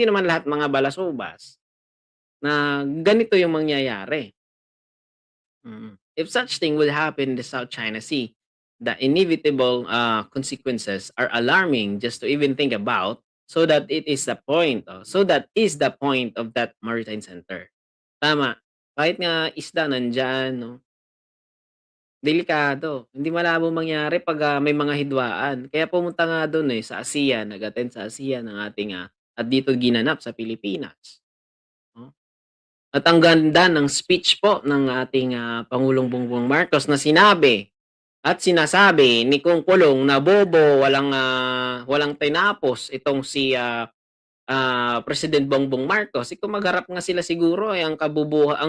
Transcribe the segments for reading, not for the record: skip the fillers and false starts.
Hindi naman lahat mga balasubas na ganito yung mangyayari. If such thing will happen in the South China Sea, the inevitable consequences are alarming just to even think about. So that it is the point. So that is the point of that maritime center. Tama. Kahit nga isda nandyan, no? Delikado. Hindi malabong mangyari 'pag, may mga hidwaan. Kaya pumunta nga dun, sa ASEAN, nag-attend sa ASEAN ang ating, at dito ginanap sa Pilipinas, 'no? At ang ganda ng speech po ng ating, Pangulong Bongbong Marcos na sinabi at sinasabi ni Kong Kulong na bobo, walang tinapos itong si, President Bongbong Marcos. Kung magharap nga sila siguro, ang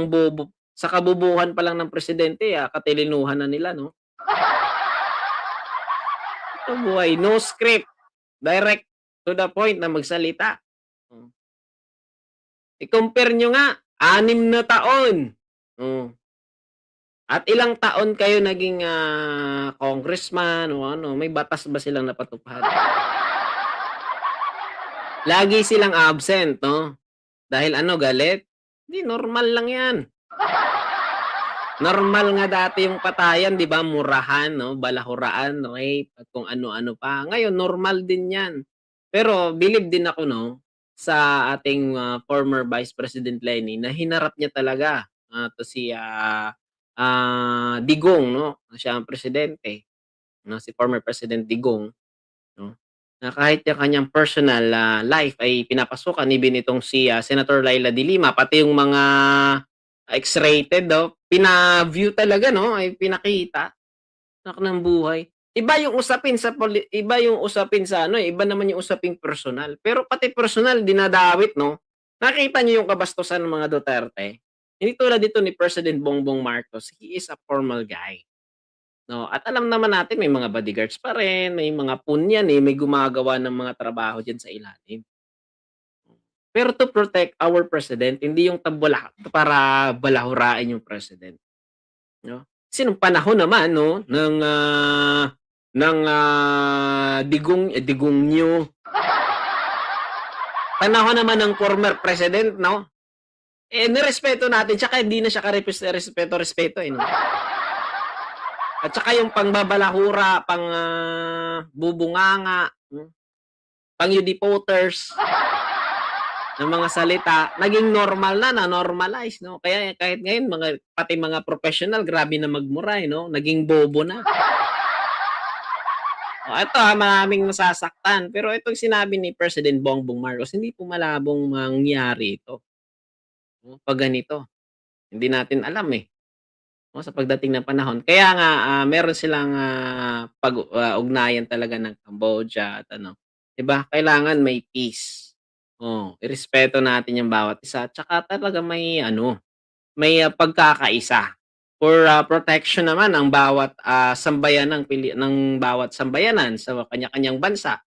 bobo sa kabubuhan pa lang ng presidente, katilinuhan na nila 'no? Ito buhay, no script, direct to the point na magsalita. Oh, i-compare niyo nga, 6 na taon, oh, at ilang taon kayo naging, congressman o ano, may batas ba silang napatupad? Lagi silang absent 'no, dahil ano, galit? Hindi, normal lang 'yan. Normal nga dati yung patayan 'di ba, murahan 'no, balahuraan, rape at kung ano-ano pa. Ngayon normal din 'yan. Pero believe din ako 'no, sa ating, former Vice President Lenny na hinarap niya talaga, 'to si, Digong 'no, na siya ang presidente, 'no, si former President Digong 'no, na kahit yung kanyang personal, life ay pinapasukan even itong si, Senator Laila de Lima, pati yung mga X-rated 'no, pina-view talaga 'no, ay pinakita. Anak ng buhay. Iba yung usapin sa ano, iba naman yung usaping personal. Pero pati personal dinadawit 'no. Nakita niyo yung kabastusan ng mga Duterte? Hindi tulad dito ni President Bongbong Marcos, he is a formal guy 'no, at alam naman natin may mga bodyguards pa rin, may mga punyan, may gumagawa ng mga trabaho diyan sa ilalim. Pero to protect our president, hindi yung para balahurain yung president, 'no? Kasi nung panahon naman 'no, Digongyo, panahon naman ng former president 'no, nirespeto natin tsaka hindi na siya respeto, eh, 'no? At saka yung pangbabalahura, bubunganga, pang-yudipoters ng mga salita, naging normal na-normalize 'no. Kaya kahit ngayon pati mga professional grabe na magmura, eh, 'no, naging bobo na. Eto, maraming nasasaktan, pero itong sinabi ni President Bongbong Marcos hindi po malabong mangyari ito, 'no, 'pag ganito. Hindi natin alam, eh, 'no, sa pagdating ng panahon. Kaya nga, meron silang, ugnayan talaga ng Cambodia at ano, 'di ba, kailangan may peace. Irespeto natin yung bawat isa, tsaka talaga may ano, may, pagkakaisa for, protection naman ng bawat, sambayan ng bawat sambayanan sa kanya-kanyang bansa.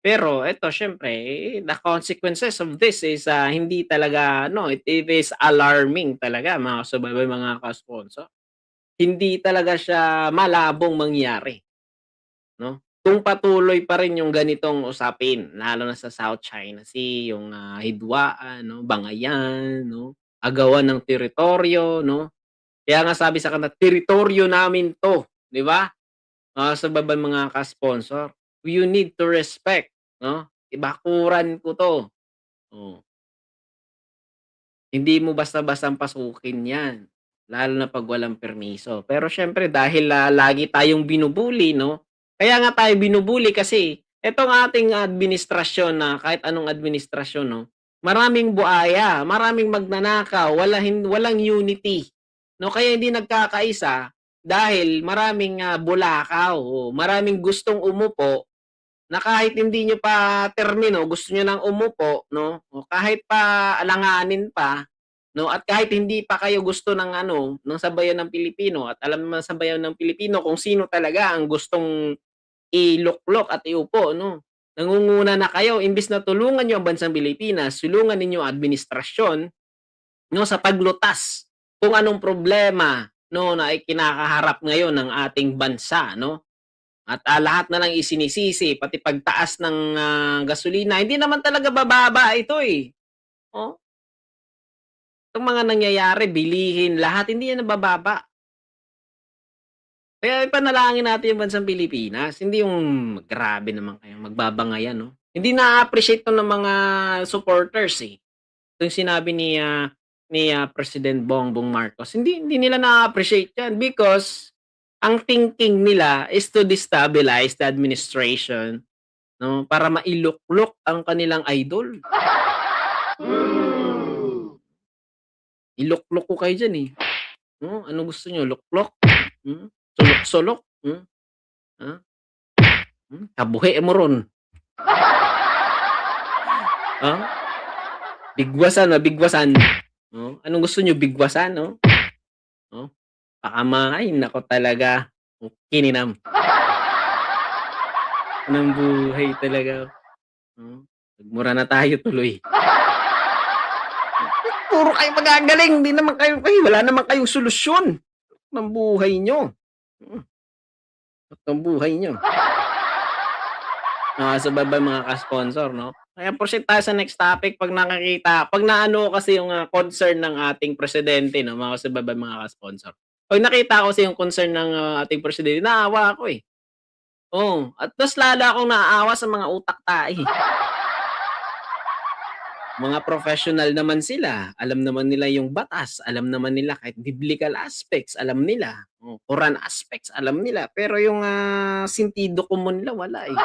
Pero eto siyempre, the consequences of this is, hindi talaga ano, it is alarming talaga mga kasubaybay, mga ka-sponsor. Hindi talaga siya malabong mangyari 'no, kung patuloy pa rin yung ganitong usapin lalo na sa South China Sea, yung, hidwaan 'no, bangayan 'no, agawan ng teritoryo 'no. Kaya nga sabi sa kanta, "Teritoryo namin 'to," 'di ba? Sa babang mga ka-sponsor, you need to respect 'no, bakuran ko 'to, oh. Hindi mo basta-bastang pasukin 'yan, lalo na 'pag walang permiso. Pero siyempre dahil, lagi tayong binubully 'no, kaya nga tayo binubully kasi itong ating administrasyon na kahit anong administrasyon 'no, maraming buaya, maraming magnanakaw, walang unity 'no, kaya hindi nagkakaisa dahil maraming, bulakaw, maraming gustong umupo na kahit hindi niyo pa termino gusto niyo ng umupo 'no, o kahit pa alanganin pa 'no, at kahit hindi pa kayo gusto ng ano, ng sambayan ng Pilipino at alam naman ng sambayan ng Pilipino kung sino talaga ang gustong iluklok at iupo 'no. Nangunguna na kayo imbes na tulungan niyo ang bansang Pilipinas, tulungan ninyo ang administrasyon 'no, sa paglutas kung anong problema 'no, na kinakaharap ngayon ng ating bansa 'no. At lahat na lang isinisisi, pati pagtaas ng gasolina, hindi naman talaga bababa ito eh. Oh, itong mga nangyayari, bilihin, lahat hindi yan nabababa. Kaya ipanalangin natin yung bansang Pilipinas, hindi yung grabe naman kayo, magbabangayan, no? Hindi na-appreciate to ng mga supporters eh. Ito yung sinabi ni President Bongbong Marcos, hindi nila na-appreciate yan because ang thinking nila is to destabilize the administration, no? Para mailuklok ang kanilang idol. Iluklok ko kayo dyan eh. No? Ano gusto nyo? Luklok? Sulok-sulok? Ha? Kabuhi mo ron. Bigwasan, mabigwasan. No? Anong gusto nyo? Bigwasan, no? No? Pakamahay, nako talaga. Kininam. Anong buhay talaga. No? Nagmura na tayo tuloy. Puro kayo magagaling, hindi naman kayo, wala naman kayong solusyon ng buhay nyo. Ng buhay nyo. Nakasabay mga ka-sponsor, no? Kaya proceed tayo sa next topic pag naano kasi yung concern ng ating presidente, no? Mga kasabay mga ka-sponsor. Pag nakita ko kasi yung concern ng ating presidente, naawa ako eh. Oh, at mas lala akong naaawa sa mga utak tae. Mga professional naman sila, alam naman nila yung batas, alam naman nila kahit biblical aspects, alam nila. Quran aspects, alam nila. Pero yung sentido común nila, wala eh.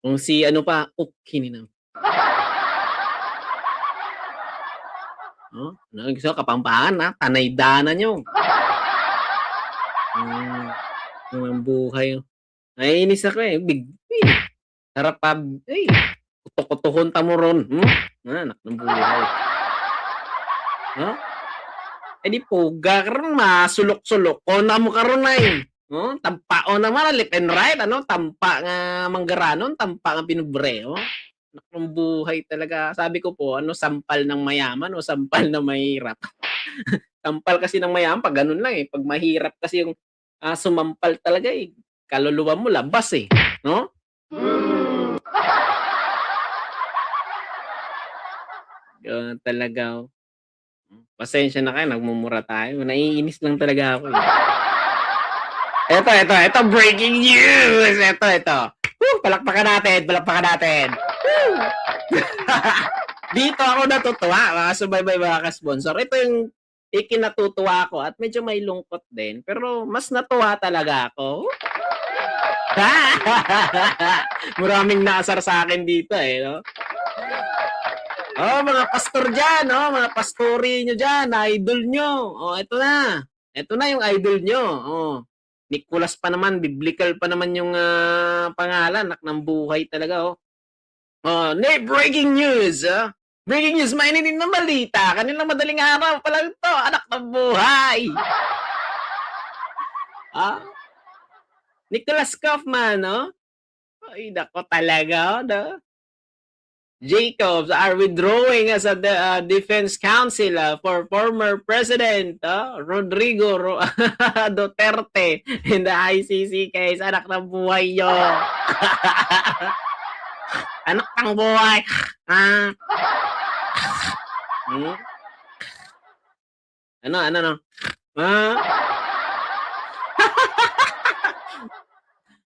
Kung si ano pa, kininam. Gusto Kapampangan, tanay-dana nyo. Ang buhay. Naiinis ako eh. Sarap pa, kutukutuhon ta mo ron. Anak ng buhay. Di puga karon masulok-sulok ko na mo karon na eh. Tampao naman, left and right, tampa nga manggaranon, tampa nga pinubre. Anak ng buhay talaga. Sabi ko po, sampal ng mayaman o sampal ng mahirap. Sampal kasi ng mayaman, pag ganun lang eh. Pag mahirap kasi yung sumampal talaga eh. Kaluluwa mo labas eh. No? Talaga. Pasensya na kayo, nagmumura tayo. Naiinis lang talaga ako eh. Ito, breaking news! Ito. Palakpakan natin. Dito ako natutuwa, mga subaybay mga ka-sponsor. Ito yung ikinatutuwa ko at medyo may lungkot din. Pero mas natuwa talaga ako. Maraming naasar sa akin dito eh, no? Mga pastor dyan, mga pastori nyo dyan, idol nyo. Ito na. Ito na yung idol nyo. Nicholas pa naman, biblical pa naman yung pangalan. Anak ng buhay talaga, breaking news, Breaking news, mainitin na balita. Kanilang madaling araw pa lang ito, anak ng buhay. Nicholas Kaufman, Ay, nako talaga, Jacobs are withdrawing as a defense counsel for former President Rodrigo Duterte in the ICC case. Anak ng buhay nyo. Anak ng buhay. Ano?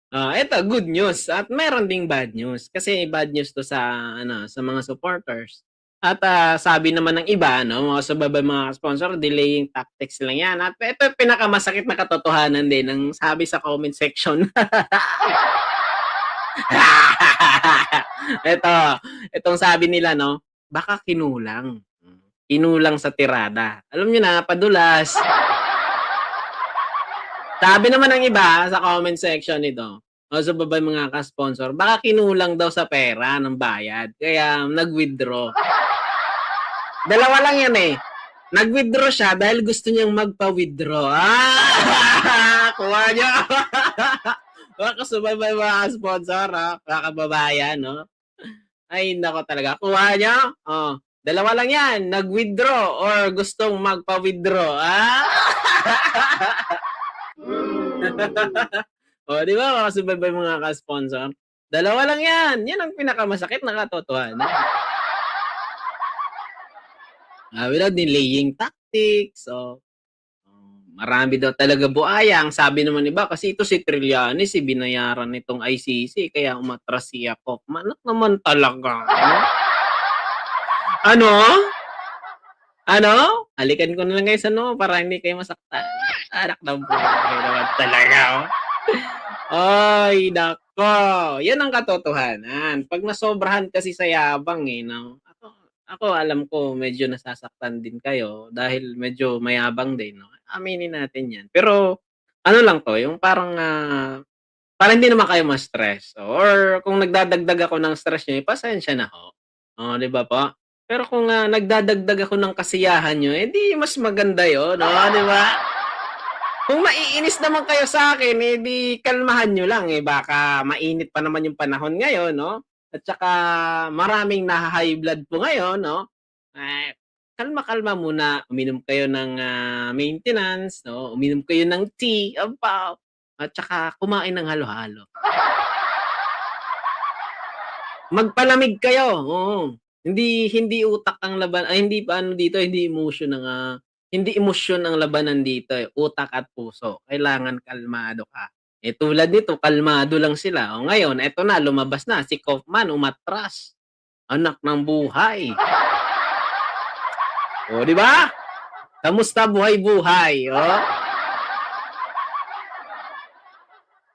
Ito good news at meron ding bad news kasi bad news to sa mga supporters. At sabi naman ng iba, mga sababay mga sponsor, delaying tactics lang yan. At ito pinakamasakit na katotohanan din ng sabi sa comment section. Itong sabi nila, baka kinulang. Kinulang sa tirada. Alam nyo na, padulas. Sabi naman ng iba sa comment section nito, sa babay mga ka-sponsor, baka kinulang daw sa pera ng bayad. Kaya nag-withdraw. Dalawa lang yan eh. Nag-withdraw siya dahil gusto niyang magpa-withdraw. Kuha niyo. Mga kasubay mga ka-sponsor, mga kababayan, Ay, nako talaga. Kuha niyo. Dalawa lang yan. Nag-withdraw or gustong magpa-withdraw. Oh, 'di ba makasubaybay mga ka-sponsor? Dalawa lang 'yan, 'yan ang pinakamasakit na katotohanan. Without delaying tactics, marami daw talaga buaya. Ang sabi naman iba kasi ito si Trillanes, binayaran nitong ICC kaya umatras si Kochman. Anak naman talaga, ano? Ano? Halikan ko na lang kayo sa noo para hindi kayo masaktan. Anak ng buhay naman talaga, oh. Ay naku, 'yan ang katotohanan. 'Pag nasobrahan kasi sa yabang, 'no. Ako alam ko medyo nasasaktan din kayo dahil medyo mayabang din, 'no, aminin natin 'yan. Pero ano lang 'to, yung parang, para hindi naman kayo ma-stress or kung nagdadagdag ako ng stress niyo, pasensya na ho. Oh, 'di ba po? Pero kung, nagdadagdag ako ng kasiyahan niyo, eh, di mas maganda 'yun, oh, 'di ba? Kung maiinis naman kayo sa'kin, eh, di kalmahan niyo lang, eh, baka mainit pa naman yung panahon ngayon 'no, at saka maraming naha-high blood po ngayon 'no. Kalma-kalma muna, uminom kayo ng, maintenance 'no, uminom kayo ng tea, at saka kumain ng halo-halo. Magpalamig kayo, oo. Hindi hindi utak ang laban ay hindi pa ano dito, hindi emosyon ang labanan dito, eh, utak at puso. Kailangan kalmado ka. Eh, tulad nito kalmado lang sila, ngayon eto na lumabas na si Kaufman umatras, anak ng buhay. 'Di ba? Kamusta buhay-buhay,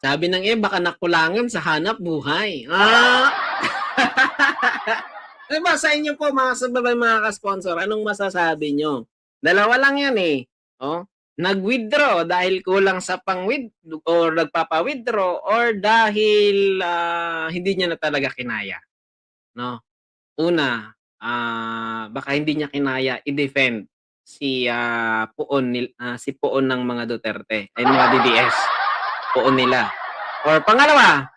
Sabi ng iba baka nakulangan sa hanap buhay, 'Di ba sa inyo po mga sababay mga ka-sponsor, anong masasabi niyo? Dalawa lang 'yan, eh, nag-withdraw dahil kulang sa or nagpapa-withdraw or dahil, hindi niya na talaga kinaya, 'no? Una, baka hindi niya kinaya i-defend si poon ng mga Duterte, ay mga DDS, poon nila. Or pangalawa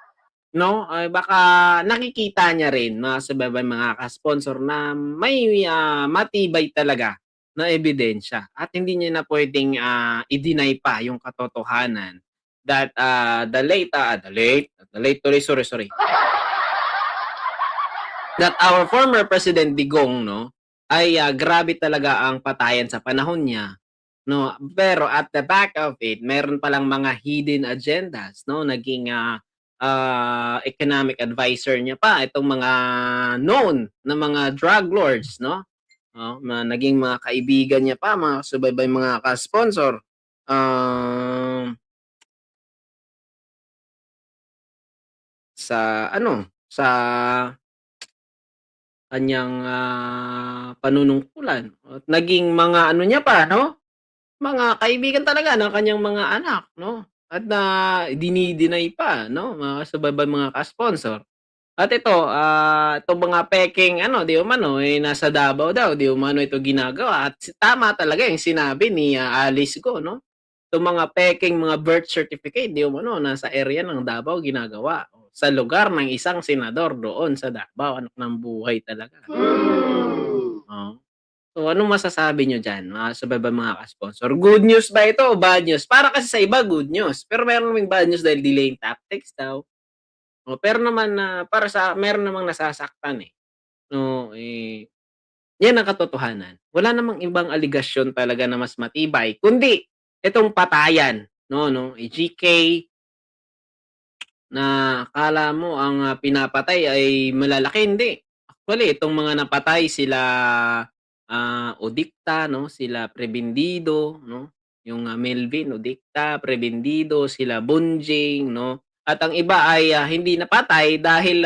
'no, ay baka nakikita niya rin mga sumabay mga ka-sponsor na may, matibay talaga na ebidensya at hindi niya na puwedeng, i-deny pa yung katotohanan that, the late tuloy, sorry. That our former President Digong 'no, ay, grabe talaga ang patayan sa panahon niya 'no, pero at the back of it meron palang mga hidden agendas 'no, naging, economic advisor niya pa itong mga known na mga drug lords 'no, naging mga kaibigan niya pa, mga subaybay mga ka-sponsor. Sa ano, sa kanyang, panunungkulan at naging mga ano niya pa 'no, mga kaibigan talaga ng kanyang mga anak 'no, at dini-deny pa 'no, mga subaybang mga ka-sponsor. At ito, itong mga pekeng ano, 'di umano, eh, nasa Davao daw, 'di umano ito ginagawa at tama talaga yung sinabi ni, Alice Go 'no, itong mga pekeng mga birth certificate 'di umano nasa area ng Davao ginagawa, sa lugar ng isang senador doon sa Davao, anak ng buhay talaga. Oo. So, anong masasabi niyo diyan, mga subaybang mga ka-sponsor? Good news ba ito o bad news? Para kasi sa iba good news, pero meron namang bad news dahil delaying tactics daw. Pero naman na para sa meron namang nasasaktan, eh. No, eh, 'yan ang katotohanan. Wala namang ibang aligasyon talaga na mas matibay kundi itong patayan, no, GK na akala mo ang, pinapatay ay malalaki, hindi. Actually, itong mga napatay sila, Odicta 'no, sila Prebindido 'no, yung, Melvin Odicta, Prebindido, sila Bunjing 'no, at ang iba ay, hindi napatay dahil,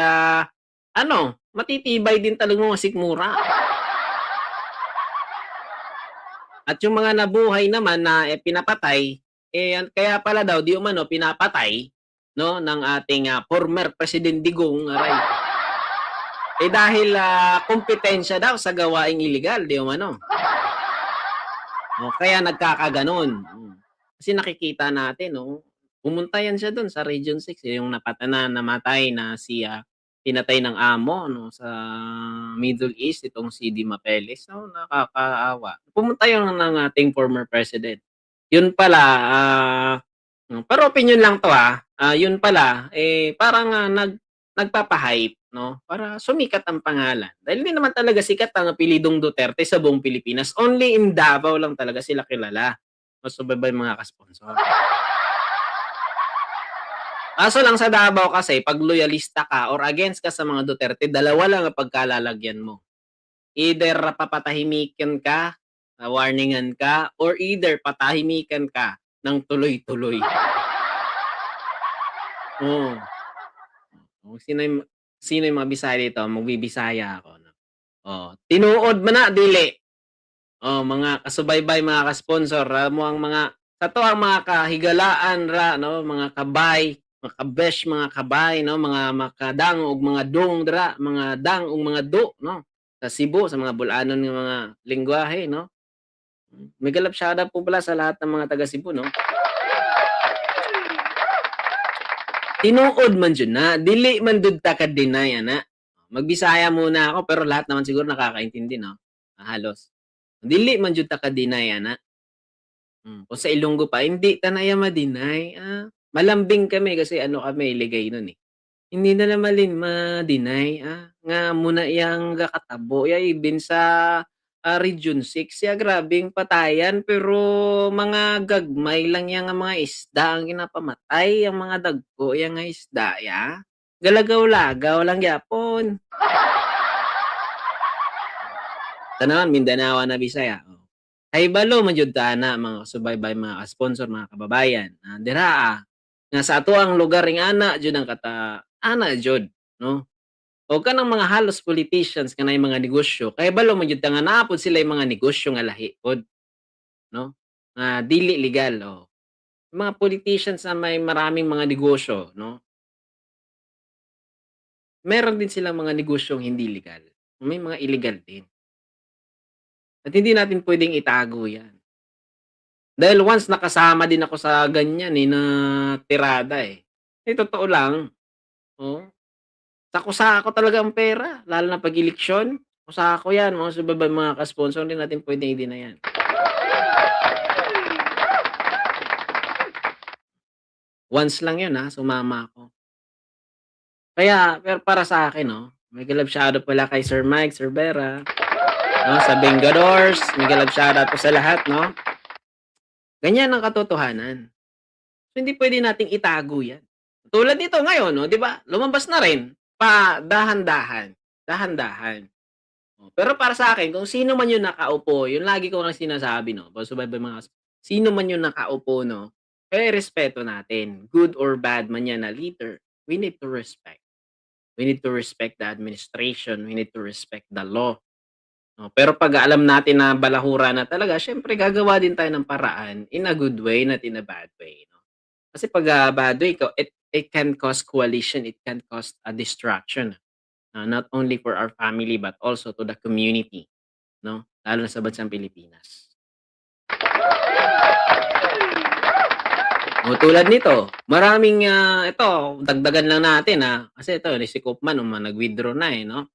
ano, matitibay din talaga mga sikmura. At yung mga nabuhay naman na, pinapatay, kaya pala daw di umano pinapatay 'no, ng ating, former President Digong, aray. Dahil, kumpetensya daw sa gawaing ilegal di umano. Kaya nagkakagano'n, Kasi nakikita natin 'no, pumunta yan siya dun sa Region 6, yung namatay na pinatay ng amo 'no, sa Middle East itong si Di Mapeles, nakakaawa. Pumunta yun ng ating former president. Yun pala, pero opinyon lang 'to, yun pala, parang, nagpapa-hype 'no, para sumikat ang pangalan. Dahil hindi naman talaga sikat ang apelidong Duterte sa buong Pilipinas, only in Davao lang talaga sila kilala, most probably mga ka-sponsor. Kaso lang sa Davao kasi 'pag loyalista ka or against ka sa mga Duterte, dalawa lang ang pagkalalagyan mo. Either papatahimikin ka, warningan ka, or either patahimikan ka ng tuloy-tuloy. Oo. Oh, sino yung mga Bisaya dito, magbibisaya ako 'no. Oh, tinuod man na dili. Oh, mga kasubaybay, mga ka-sponsor, amo ang mga sato ang mga kahigalaan ra 'no, mga kabay, mga kabesh, mga kabay 'no, mga makadang ug mga dong dira, mga dang ug mga do 'no, sa Cebu, sa mga bul-anon nga mga lengguwahe 'no. Mega love shoutout po pala sa lahat ng mga taga Cebu 'no. Tinuod man jud na, dili man jud ta ka-deny ana. Magbisaya muna ako pero lahat naman siguro nakakaintindi 'no, halos. Dili man jud ta ka-deny ana. Kung sa Ilonggo pa, hindi tanaya ma-deny, malambing kami kasi ano kami, ligay nun, eh. Hindi nila ma-deny, nga muna iyang gakatabo ya even sa, Region 6 ya grabeng patayan pero mga gagmay lang yang nga mga isda ang ginapamatay, ang mga dagko yang nga isda ya, galagaw-lagaw lang gyapon. Tanawan Mindanao na Bisaya, oh. Kahibalo man jud ta ana mga kasubaybay, mga ka-sponsor, mga kababayan, dira, nga sa atoang lugar ring ana jud ang ana jud 'no. O kanang mga halos politicians kanang mga negosyo, kahibalo man jud ta nga naa pod sila'y mga negosyo nga lahi pod 'no, nga dili legal, oh. Mga politicians na may maraming mga negosyo 'no, meron din silang mga negosyong hindi legal, may mga illegal din at hindi natin puwedeng itago 'yan. Dahil once nakasama din ako sa ganyan, na tirada, eh. Totoo lang, oo. Sako-sako talaga ang pera lalo na 'pag eleksyon, sako-sako 'yan mga subaybay, mga ka-sponsor hindi natin puwedeng i-deny 'yan. Once lang 'yun, sumama ako. Kaya pero para sa akin 'no, mega love shoutout pala kay Sir Mike, Sir Vera, 'no, sa Vengadors, mega love shoutout po sa lahat 'no. Ganyan ang katotohanan. So, hindi puwede nating itago 'yan. Tulad nito ngayon 'no, 'di ba, lumabas na rin, pa dahan-dahan, dahan-dahan. Oh, pero para sa akin kung sino man yung nakaupo, yung lagi ko ngang sinasabi 'no, pa-subaybay mga sino man yung nakaupo 'no, respeto natin. Good or bad man yan na leader, we need to respect. We need to respect the administration, we need to respect the law. Oh, pero 'pag alam natin na balahura na talaga siyempre gagawa din tayo ng paraan in a good way, not in a bad way 'no. Kasi 'pag, bad way ko, it can cause coalition, it can cause a distraction, not only for our family but also to the community 'no, lalo na sa bansang Pilipinas. Oh, tulad nito, maraming, ito dagdagan lang natin, kasi ito si Koopman nag-withdraw na, 'no.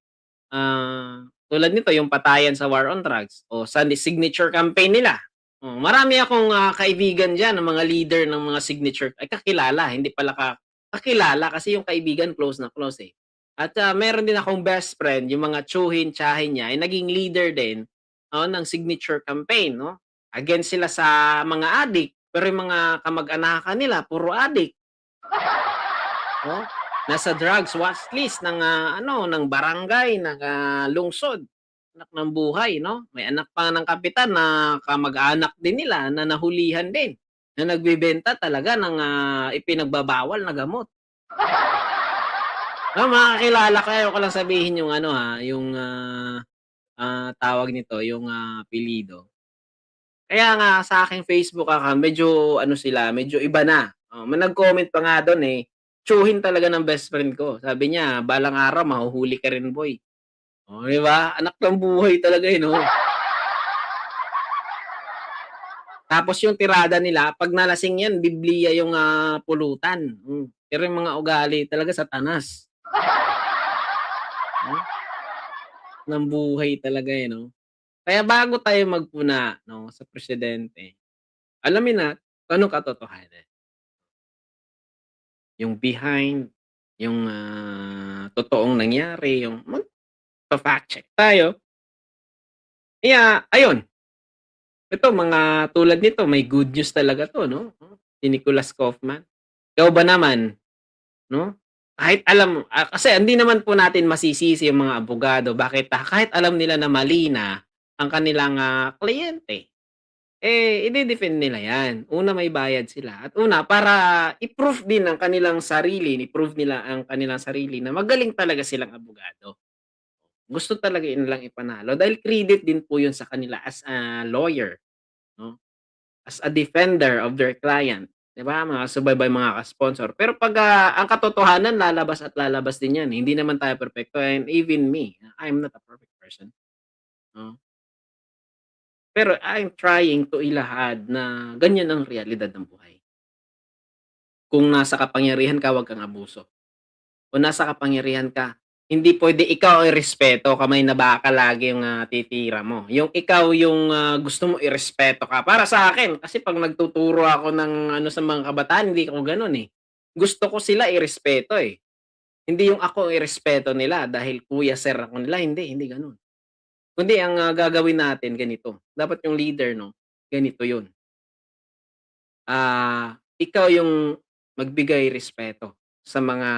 Tulad nito yung patayan sa war on drugs o sa signature campaign nila. Marami akong, kaibigan diyan ng mga leader ng mga signature ay kakilala, hindi pala kakilala kasi yung kaibigan close na close, eh. At, meron din akong best friend, yung mga tiyuhin, tiyahin niya ay naging leader din, ng signature campaign 'no. Against sila sa mga adik, pero yung mga kamag-anakan nila puro adik, 'no. Nasa drugs watch list ng, ng barangay, ng, lungsod. Anak ng buhay 'no, may anak pa ng kapitan na kamag-anak din nila na nahulihan din, na nagbebenta talaga ng, ipinagbabawal na gamot. Makakilala ka, ayoko lang sabihin yung ano, yung, tawag nito, yung, apelyido. Kaya nga sa aking Facebook account medyo ano sila, medyo iba na. May nag-comment pa nga dun, tiyuhin talaga ng best friend ko. Sabi niya, "Balang araw mahuhuli ka rin boy." Oh, 'di ba? Anak ng buhay talaga, 'no? Tapos yung tirada nila 'pag nalasing 'yan Bibliya yung, pulutan, pero yung mga ugali talaga Satanas, 'no? Ng buhay talaga, 'no? Kaya bago tayo magpuna 'no, sa presidente, Alamin na kung anong katotohanan, yung behind, yung, totoong nangyari, yung magfa-fact check tayo. Kaya ayun, ito mga tulad nito may good news talaga 'to 'no, si Nicholas Kaufman. Ikaw ba naman 'no, kahit alam kasi hindi naman po natin masisisi yung mga abogado bakit, kahit alam nila na mali na ang kanilang, kliyente, ide-defend nila 'yan. Una, may bayad sila at una para i-prove din ang kanilang sarili, i-prove nila ang kanilang sarili na magaling talaga silang abogado. Gusto talaga nilang ipanalo dahil credit din po 'yun sa kanila as a lawyer 'no, as a defender of their client, 'di ba, mga subaybay mga ka-sponsor. Pero 'pag, ang katotohanan lalabas at lalabas din 'yan, hindi naman tayo perpekto and even me, I'm not a perfect person, 'no. Pero I'm trying to ilahad na ganyan ang realidad ng buhay. Kung nasa kapangyarihan ka, 'wag kang abuso. Kung nasa kapangyarihan ka, hindi puwede ikaw ang irespeto, kamay na baka lagi yung, titira mo. Yung ikaw yung, gusto mo irespeto ka. Para sa akin kasi 'pag nagtuturo ako ng ano sa mga kabataan hindi ako gano'n, eh. Gusto ko sila irespeto, eh. Hindi yung ako ang irespeto nila dahil kuya, sir ako nila, hindi gano'n. Kundi ang, gagawin natin ganito, dapat yung leader 'no, ganito yun. Ikaw yung magbigay respeto sa mga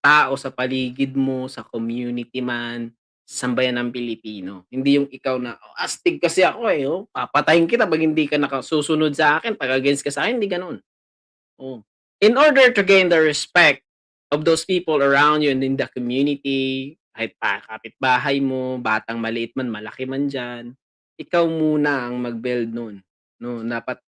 tao sa paligid mo, sa community man, sa sambayan ng Pilipino. Hindi yung ikaw na, "Oh, astig kasi ako, eh, oh, papatayin kita 'pag hindi ka susunod sa akin, 'pag against ka sa'kin." Hindi gano'n, oo. In order to gain the respect of those people around you and in the community, kahit kapitbahay mo, batang maliit man, malaki man diyan, ikaw muna ang mag-build nun, 'no. Dapat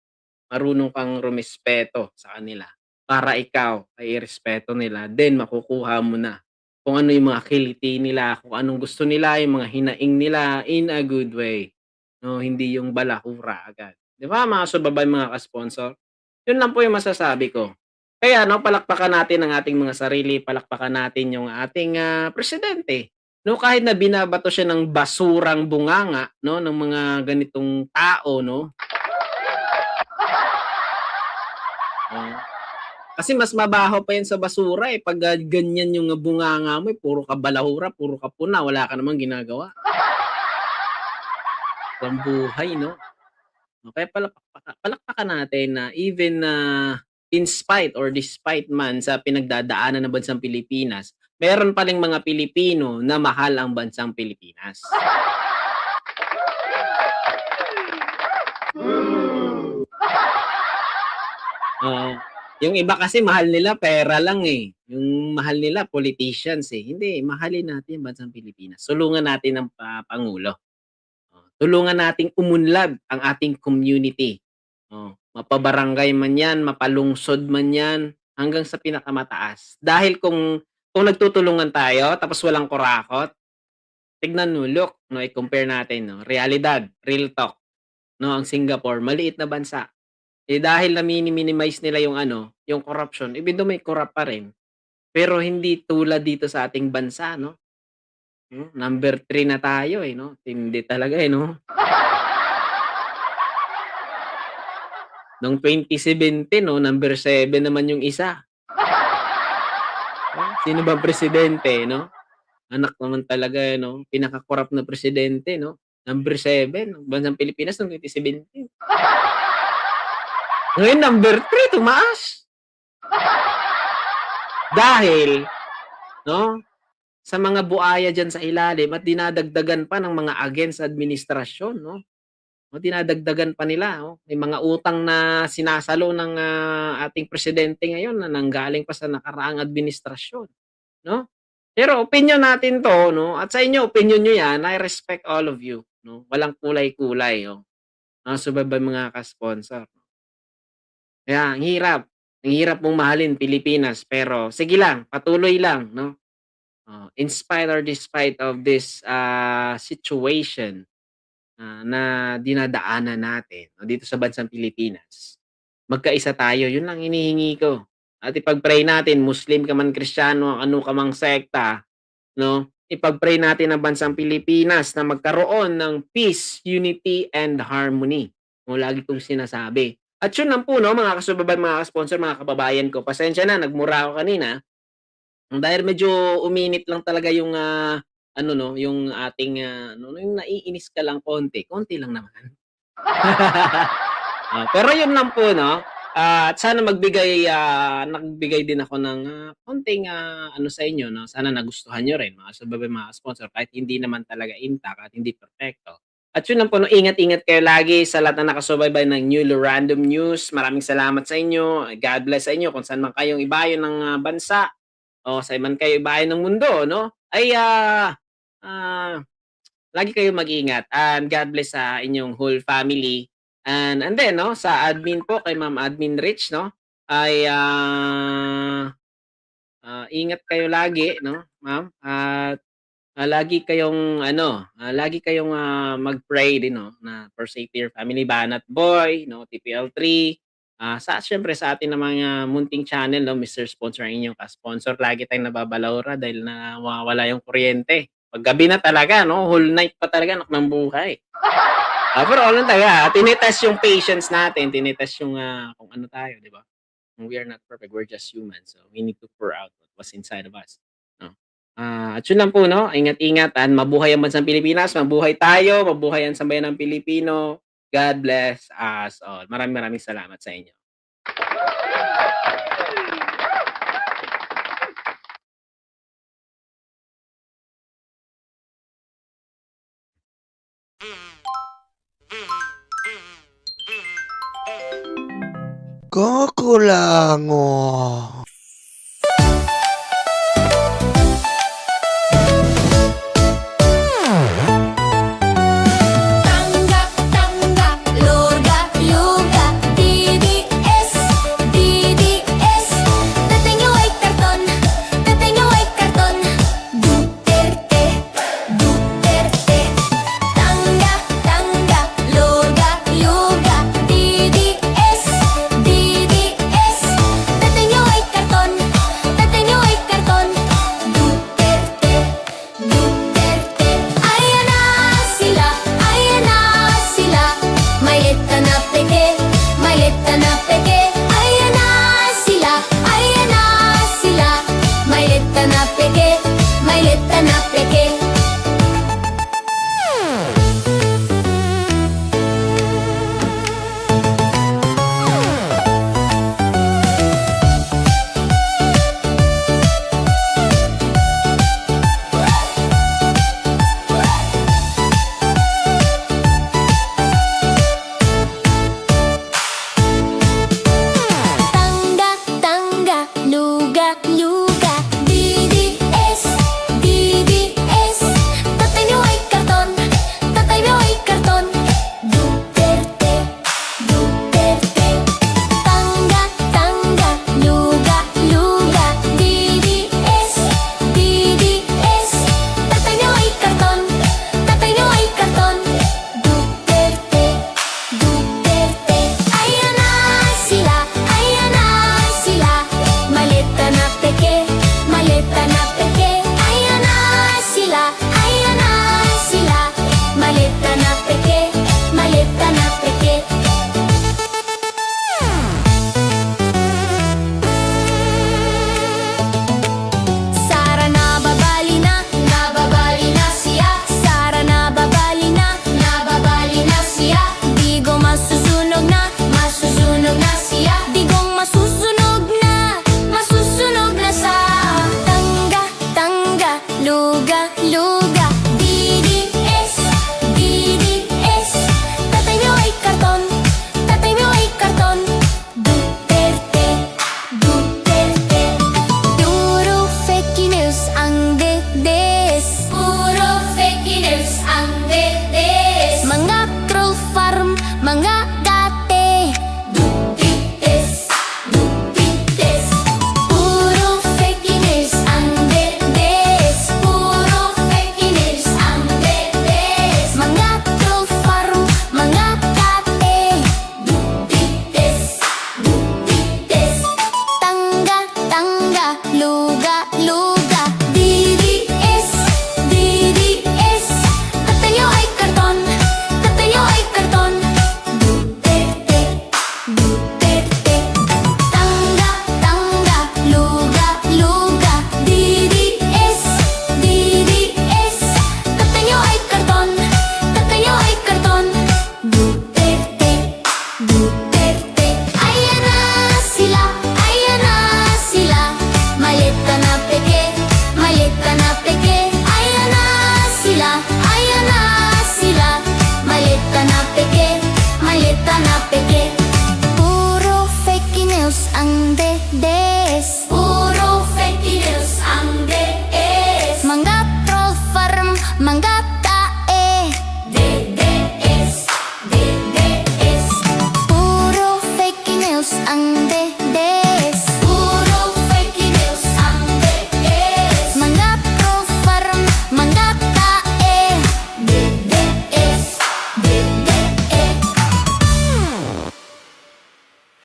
marunong kang rumespeto sa kanila para ikaw ay irespeto nila, then makukuha mo na kung ano yung mga kiliti nila, kung anong gusto nila, yung mga hinaing nila in a good way, 'no, hindi yung balahura agad. 'Di ba mga sumbabay, mga ka-sponsor? Yun lang po yung masasabi ko. Kaya 'no, palakpakan natin ang ating mga sarili, palakpakan natin yung ating, presidente, 'no, kahit na binabato siya ng basurang bunganga 'no, ng mga ganitong tao 'no. Oo. Kasi mas mabaho pa 'yan sa basura, eh, 'pag, ganyan yung bunganga mo, eh, puro ka balahura, puro ka puna, wala ka namang ginagawa, walang buhay 'no? Kaya palakpakan natin na even na in spite or despite man sa pinagdadaanan ng bansang Pilipinas, meron pa ring mga Pilipino na mahal ang bansang Pilipinas. Oo. Yung iba kasi mahal nila pera lang, eh, yung mahal nila politicians, eh. Hindi, mahalin natin ang bansang Pilipinas. Tulungan natin ang pangulo. Tulungan nating umunlad ang ating community. Mapabarangay man 'yan, mapalungsod man 'yan, hanggang sa pinakamataas. Dahil kung nagtutulungan tayo tapos walang kurakot, tignan mo, look 'no, i-compare natin 'no, realidad, real talk 'no, ang Singapore maliit na bansa. Dahil na minimize nila yung ano, yung corruption, even though may corrupt pa rin, pero hindi tulad dito sa ating bansa 'no. Number 3 na tayo, eh, 'no, tindi talaga, eh, 'no. Noong 2017 'no, number 7 naman yung isa. Sino bang presidente 'no? Anak naman talaga, eh, 'no, pinaka-corrupt na presidente 'no, number 7 ng bansang Pilipinas noong 2017. Ngayon number 3 tumaas. Dahil 'no, sa mga buaya diyan sa ilalim at dinadagdagan pa ng mga against administrasyon 'no. Dinadagdagan pa nila, may mga utang na sinasalo ng, ating presidente ngayon na nanggaling pa sa nakaraang administrasyon, 'no? Pero opinyon natin 'to 'no, at sa inyo opinyon niyo 'yan, I respect all of you 'no, walang kulay-kulay, mga subaybay mga ka-sponsor. Kaya ang hirap mong mahalin Pilipinas pero sige lang, patuloy lang 'no, in spite or despite of this, situation na dinadaanan natin dito sa bansang Pilipinas. Magkaisa tayo, yun lang hinihingi ko. At ipag-pray natin, Muslim ka man, Kristiyano, ano ka mang sekta, 'no? Ipag-pray natin ang bansang Pilipinas na magkaroon ng peace, unity, and harmony. Lagi kong sinasabi. At yun lang po 'no, mga kasubaybay, mga ka-sponsor, mga kababayan ko, pasensya na nagmura ako kanina, dahil medyo uminit lang talaga yung, ano 'no, yung ating, ano, yung naiinis ka lang konti, konti lang naman. Pero yun lang po 'no, at sana nagbigay din ako ng, konting, ano sa inyo 'no, sana nagustuhan niyo rin mga subaybay, mga sponsor, kahit hindi naman talaga intact at hindi perpekto. At yun lang po 'no, ingat-ingat kayo lagi sa lahat na nakasubaybay ng Newly Random News. Maraming salamat sa inyo. God bless sa inyo kung saan man kayong ibayon ng, bansa o saan man kayo ibayan ng mundo 'no, ay, ah lagi kayong mag-ingat and God bless sa inyong whole family. And then 'no, sa admin po kay Ma'am Admin Rich 'no, ay, ingat kayo lagi 'no, ma'am, at, lagi kayong ano, lagi kayong, mag-pray din 'no, na for safety your family, Banat Boy 'no, TPL3, sa siyempre sa atin namang, munting channel 'no, Mr. Sponsor ang inyong ka-sponsor. Lagi tayong nababalawra dahil nawawala yung kuryente. 'Pag gabi na talaga 'no, whole night pa talaga anak ng buhay. Pero ano talaga, tinetest yung patience natin, tinetest yung, kung ano tayo, 'di ba? We are not perfect, we're just human. So, we need to pour out what was inside of us, 'no? At yun lang po 'no, ingat-ingat at mabuhay ang bansang Pilipinas, mabuhay tayo, mabuhay ang sambayanang Pilipino. God bless us all. Maraming maraming salamat sa inyo. Kakulango.